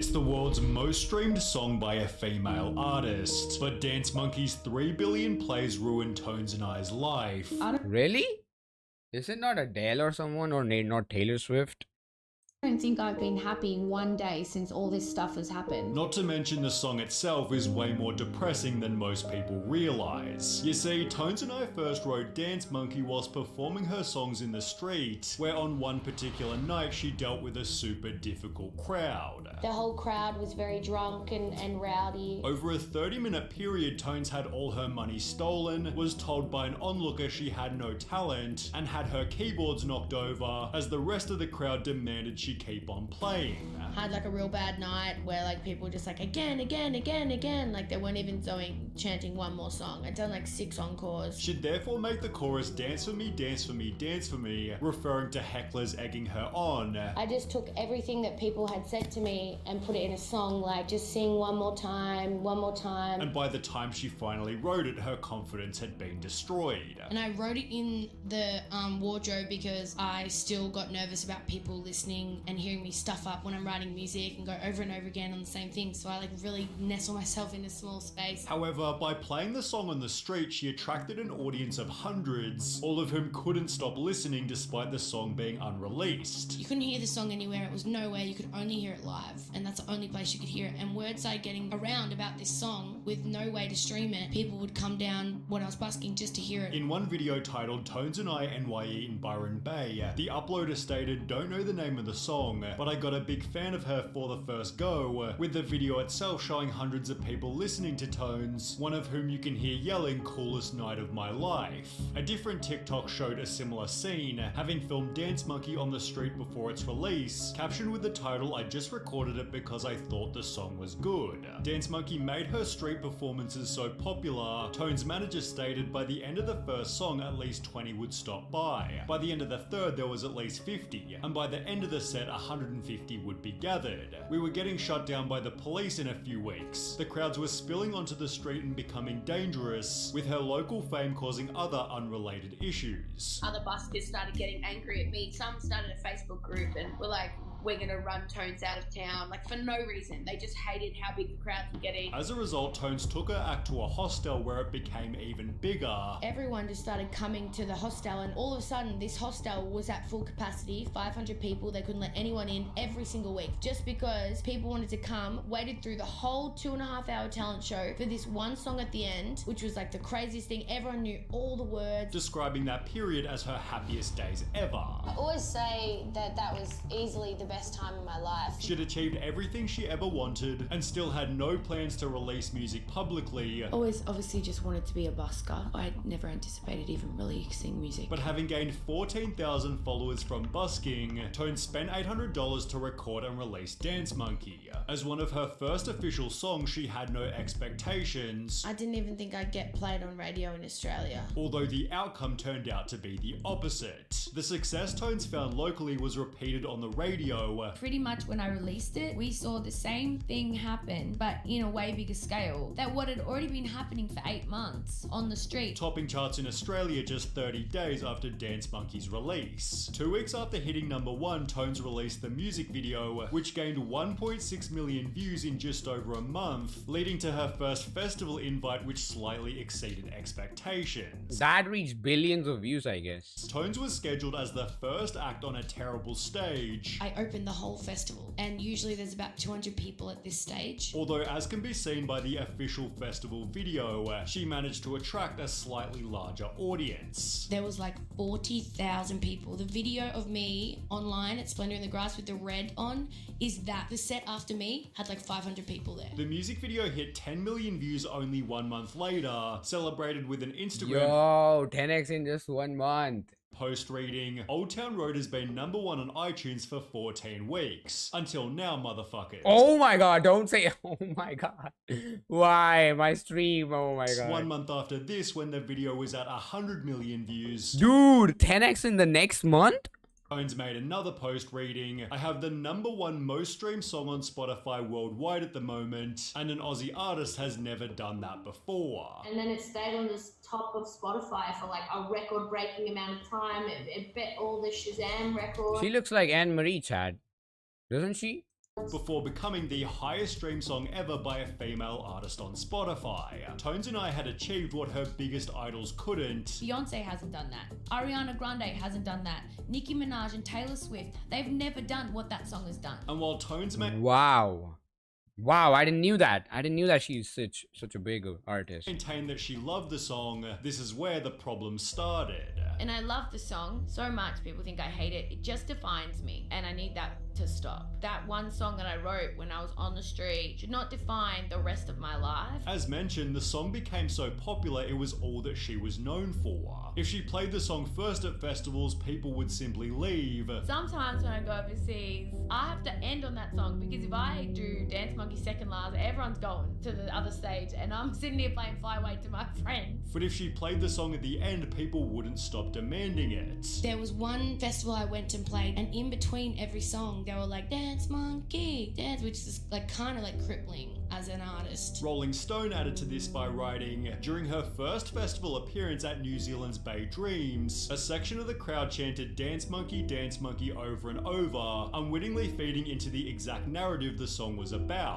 It's the world's most streamed song by a female artist, but Dance Monkey's 3 billion plays ruined Tones and I's life. Really? Is it not Adele or someone, or not Taylor Swift? I don't think I've been happy in one day since all this stuff has happened. Not to mention the song itself is way more depressing than most people realise. You see, Tones and I first wrote Dance Monkey whilst performing her songs in the street, where on one particular night she dealt with a super difficult crowd. The whole crowd was very drunk and rowdy. Over a 30-minute period, Tones had all her money stolen, was told by an onlooker she had no talent, and had her keyboards knocked over, as the rest of the crowd demanded she keep on playing. Had like a real bad night where like people were just like again, like they weren't even chanting one more song. I'd done like 6 encores. She'd therefore make the chorus dance for me, dance for me, dance for me, referring to hecklers egging her on. I just took everything that people had said to me and put it in a song, like just sing one more time. And by the time she finally wrote it, her confidence had been destroyed. And I wrote it in the wardrobe because I still got nervous about people listening and hearing me stuff up when I'm writing music and go over and over again on the same thing. So I like really nestle myself in a small space. However, by playing the song on the street, she attracted an audience of hundreds, all of whom couldn't stop listening despite the song being unreleased. You couldn't hear the song anywhere. It was nowhere. You could only hear it live. And that's the only place you could hear it. And word started getting around about this song with no way to stream it. People would come down when I was busking just to hear it. In one video titled Tones and I NYE in Byron Bay, the uploader stated, "Don't know the name of the song, but I got a big fan of her for the first go," with the video itself showing hundreds of people listening to Tones, one of whom you can hear yelling "coolest night of my life." A different TikTok showed a similar scene, having filmed Dance Monkey on the street before its release, captioned with the title, "I just recorded it because I thought the song was good." Dance Monkey made her street performances so popular, Tones' manager stated by the end of the first song at least 20 would stop by. By the end of the third there was at least 50, and by the end of the set 150 would be gathered. We were getting shut down by the police in a few weeks. The crowds were spilling onto the street and becoming dangerous, with her local fame causing other unrelated issues. Other buskers started getting angry at me. Some started a Facebook group and were like, "We're gonna run Tones out of town," like for no reason. They just hated how big the crowds were getting. As a result, Tones took her act to a hostel where it became even bigger. Everyone just started coming to the hostel, and all of a sudden this hostel was at full capacity, 500 people. They couldn't let anyone in every single week just because people wanted to come, waited through the whole 2.5-hour talent show for this one song at the end, which was like the craziest thing. Everyone knew all the words. Describing that period as her happiest days ever. I always say that that was easily the best time in my life. She'd achieved everything she ever wanted and still had no plans to release music publicly. Always obviously just wanted to be a busker. I never anticipated even releasing music. But having gained 14,000 followers from busking, Tones spent $800 to record and release Dance Monkey. As one of her first official songs, she had no expectations. I didn't even think I'd get played on radio in Australia. Although the outcome turned out to be the opposite. The success Tones found locally was repeated on the radio. Pretty much when I released it, we saw the same thing happen, but in a way bigger scale. That what had already been happening for 8 months on the street. Topping charts in Australia just 30 days after Dance Monkey's release. 2 weeks after hitting #1, Tones released the music video, which gained 1.6 million views in just over a month, leading to her first festival invite, which slightly exceeded expectations. That reached billions of views, I guess. Tones was scheduled as the first act on a terrible stage. I opened the whole festival, and usually there's about 200 people at this stage. Although, as can be seen by the official festival video, she managed to attract a slightly larger audience. There was like 40,000 people. The video of me online at Splendor in the Grass with the red on is that. The set after me had like 500 people there. The music video hit 10 million views only 1 month later, celebrated with an Instagram Yo, 10x in just 1 month. post reading, "Old Town Road has been #1 on iTunes for 14 weeks. Until now, motherfuckers." Oh my god, don't say oh my god. Why? My stream, oh my god. 1 month after this, when the video was at 100 million views, Dude, 10x in the next month? Tones made another post reading, "I have the #1 most streamed song on Spotify worldwide at the moment, and an Aussie artist has never done that before." And then it stayed on this top of Spotify for like a record-breaking amount of time. It bet all the Shazam records. She looks like Anne Marie, Chad. Doesn't she? before becoming the highest streamed song ever by a female artist on Spotify. Tones and I had achieved what her biggest idols couldn't. Beyonce hasn't done that. Ariana Grande hasn't done that. Nicki Minaj and Taylor Swift, they've never done what that song has done. And while Tones may Wow, I didn't knew that. I didn't knew that she's such a big artist. maintain that she loved the song, this is where the problem started. And I love the song so much, people think I hate it. It just defines me, and I need that to stop. That one song that I wrote when I was on the street should not define the rest of my life. As mentioned, the song became so popular it was all that she was known for. If she played the song first at festivals, people would simply leave. Sometimes when I go overseas, I have to end on that song, because if I do Dance Monkey second last, everyone's going to the other stage and I'm sitting here playing Fly Away to my friends. But if she played the song at the end, people wouldn't stop demanding it. There was one festival I went and played, and in between every song, they were like, "Dance Monkey, dance," which is like kind of like crippling as an artist. Rolling Stone added to this by writing, during her first festival appearance at New Zealand's Bay Dreams, a section of the crowd chanted Dance Monkey over and over, unwittingly feeding into the exact narrative the song was about.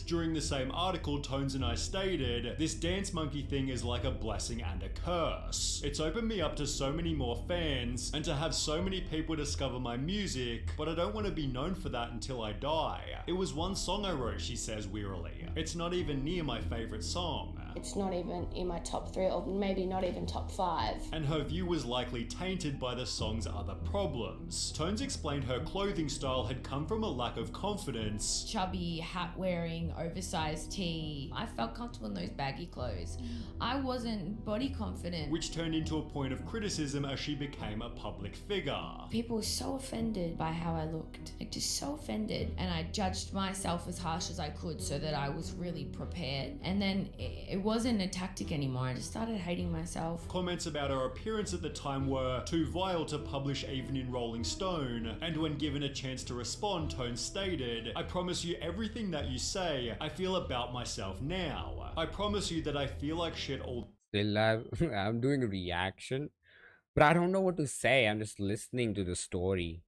During the same article, Tones and I stated, this Dance Monkey thing is like a blessing and a curse. It's opened me up to so many more fans, and to have so many people discover my music, but I don't want to be known for that until I die. It was one song I wrote, she says wearily. It's not even near my favorite song. It's not even in my top 3, or maybe not even top 5. And her view was likely tainted by the song's other problems. Tones explained her clothing style had come from a lack of confidence. Chubby, hat wearing, oversized tee. I felt comfortable in those baggy clothes. I wasn't body confident. Which turned into a point of criticism as she became a public figure. People were so offended by how I looked. Like, just so offended. And I judged myself as harsh as I could so that I was really prepared. And then it wasn't a tactic anymore. I just started hating myself. Comments about her appearance at the time were too vile to publish even in Rolling Stone. And when given a chance to respond, Tones stated, I promise you everything that you say, I feel about myself now. I promise you that I feel like shit all Still, I'm doing a reaction, but I don't know what to say. I'm just listening to the story.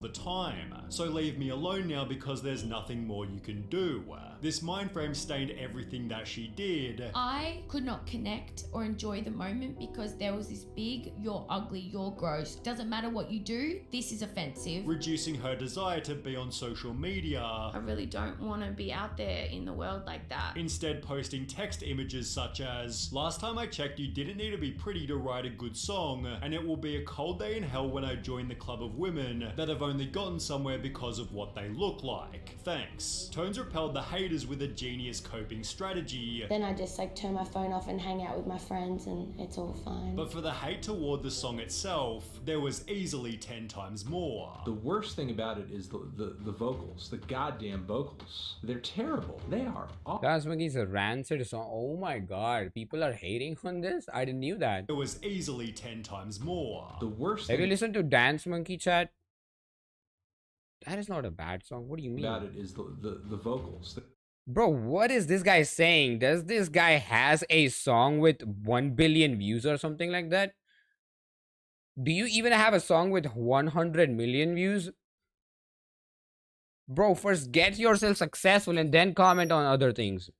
the time. So leave me alone now because there's nothing more you can do. This mind frame stained everything that she did. I could not connect or enjoy the moment because there was this big, you're ugly, you're gross. Doesn't matter what you do, this is offensive. Reducing her desire to be on social media. I really don't want to be out there in the world like that. Instead posting text images such as, last time I checked you didn't need to be pretty to write a good song, and it will be a cold day in hell when I join the club of women that have only gotten somewhere because of what they look like. Thanks. Tones repelled the haters with a genius coping strategy. Then I just turn my phone off and hang out with my friends and it's all fine. But for the hate toward the song itself, there was easily 10 times more. The worst thing about it is the vocals, the goddamn vocals. They're terrible. They are awful. Dance Monkey's a rancid song. Oh my god, people are hating on this? I didn't knew that. There was easily 10 times more. The worst Have you thing listened to Dance Monkey chat? That is not a bad song. What do you mean? about it is the vocals. Bro, what is this guy saying? Does this guy has a song with 1 billion views or something like that? Do you even have a song with 100 million views? Bro, first get yourself successful and then comment on other things.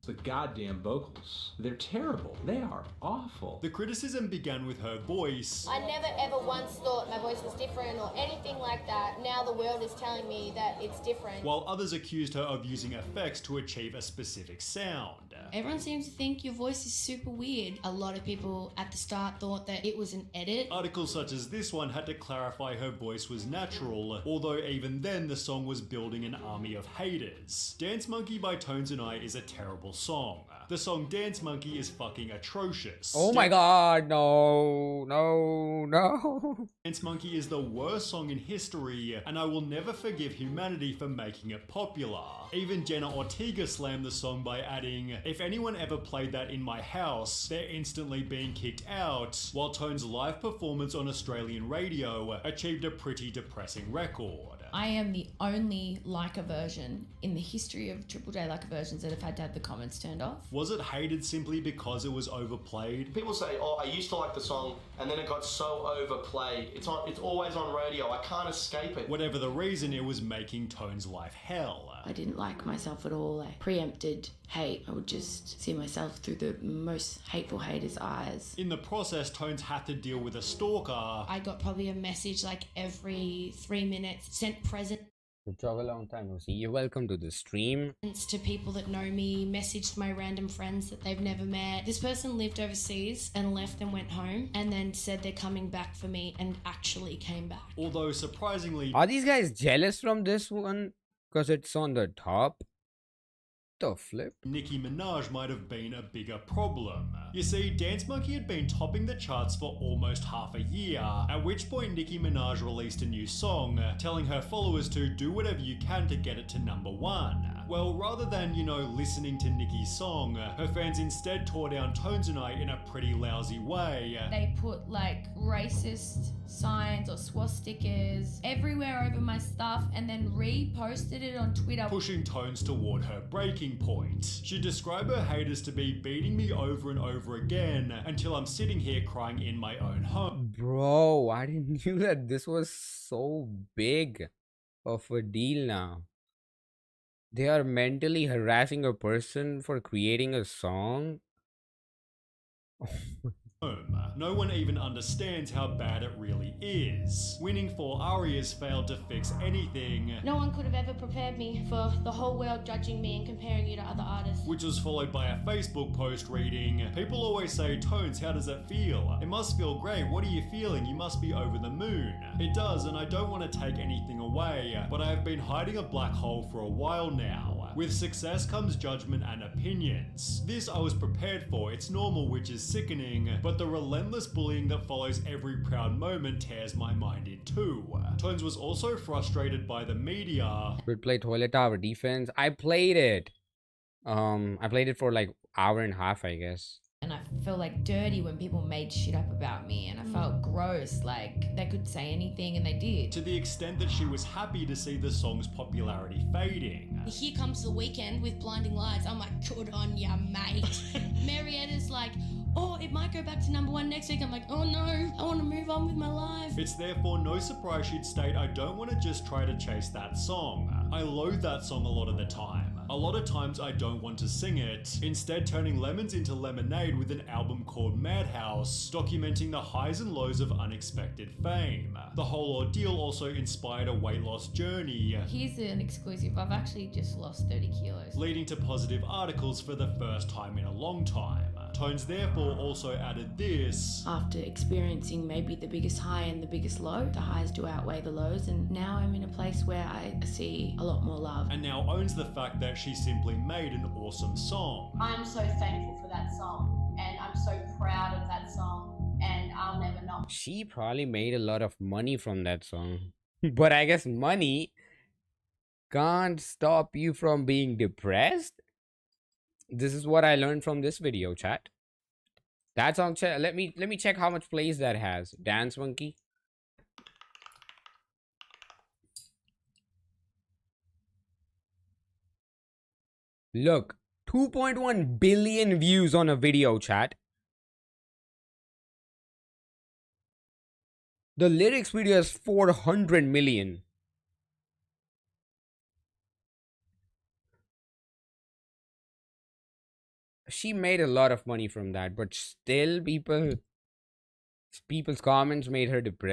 The goddamn vocals. They're terrible. They are awful. The criticism began with her voice. I never ever once thought my voice was different or anything like that. Now the world is telling me that it's different. While others accused her of using effects to achieve a specific sound. Everyone seems to think your voice is super weird. A lot of people at the start thought that it was an edit. Articles such as this one had to clarify her voice was natural, although even then the song was building an army of haters. Dance Monkey by Tones and I is a terrible song. The song Dance Monkey is fucking atrocious. Oh my god, no, no, no. Dance Monkey is the worst song in history, and I will never forgive humanity for making it popular. Even Jenna Ortega slammed the song by adding, if anyone ever played that in my house, they're instantly being kicked out, while Tone's live performance on Australian radio achieved a pretty depressing record. I am the only Leica version in the history of Triple J Leica versions that have had to have the comments turned off. Was it hated simply because it was overplayed? People say, oh, I used to like the song and then it got so overplayed. It's always on radio. I can't escape it. Whatever the reason, it was making Tone's life hell. I didn't like myself at all. I preempted hate. I would just see myself through the most hateful hater's eyes. In the process, Tones had to deal with a stalker. I got probably a message like every 3 minutes, sent presents Good job, a long time no see. You're welcome to the stream. to people that know me, messaged my random friends that they've never met. This person lived overseas and left and went home and then said they're coming back for me and actually came back. Although surprisingly, Are these guys jealous from this one? Because it's on the top? The flip? Nicki Minaj might have been a bigger problem. You see, Dance Monkey had been topping the charts for almost half a year, at which point Nicki Minaj released a new song, telling her followers to do whatever you can to get it to #1. Well, rather than, listening to Nicki's song, her fans instead tore down Tones and I in a pretty lousy way. They put like racist signs or swastikas everywhere over my stuff and then reposted it on Twitter. Pushing Tones toward her breaking point. She described her haters to be beating me over and over again until I'm sitting here crying in my own home. Bro, I didn't knew that this was so big of a deal now. They are mentally harassing a person for creating a song. No one even understands how bad it really is. Winning 4 arias failed to fix anything, No one could have ever prepared me for the whole world judging me and comparing you to other artists. which was followed by a Facebook post reading, "People always say, Tones, how does it feel? It must feel great. What are you feeling? You must be over the moon." It does, and I don't want to take anything away, but I have been hiding a black hole for a while now. With success comes judgment and opinions. This I was prepared for, it's normal, which is sickening, but the relentless bullying that follows every proud moment tears my mind in two. Tones was also frustrated by the media. Would play Toilet Tower Defense. I played it. I played it for like hour and a half, I guess. And I felt like dirty when people made shit up about me, and I felt gross, like they could say anything and they did. To the extent that she was happy to see the song's popularity fading. Here comes the weekend with Blinding Lights. I'm like, good on ya, mate. Marietta's like, oh, it might go back to #1 next week. I'm like, oh no, I want to move on with my life. It's therefore no surprise she'd state, "I don't want to just try to chase that song. I loathe that song a lot of the time. A lot of times I don't want to sing it, instead turning lemons into lemonade with an album called Madhouse, documenting the highs and lows of unexpected fame. The whole ordeal also inspired a weight loss journey, Here's an exclusive. I've actually just lost 30 kilos. leading to positive articles for the first time in a long time. Tones therefore also added this. After experiencing maybe the biggest high and the biggest low, the highs do outweigh the lows, and now I'm in a place where I see a lot more love. And now owns the fact that she simply made an awesome song. I'm so thankful for that song, and I'm so proud of that song, and I'll never not. She probably made a lot of money from that song. But I guess money can't stop you from being depressed. This is what I learned from this video, chat. That song, let me check how much plays that has. Dance Monkey. Look, 2.1 billion views on a video, chat. The lyrics video has 400 million. She made a lot of money from that, but still people's comments made her depressed.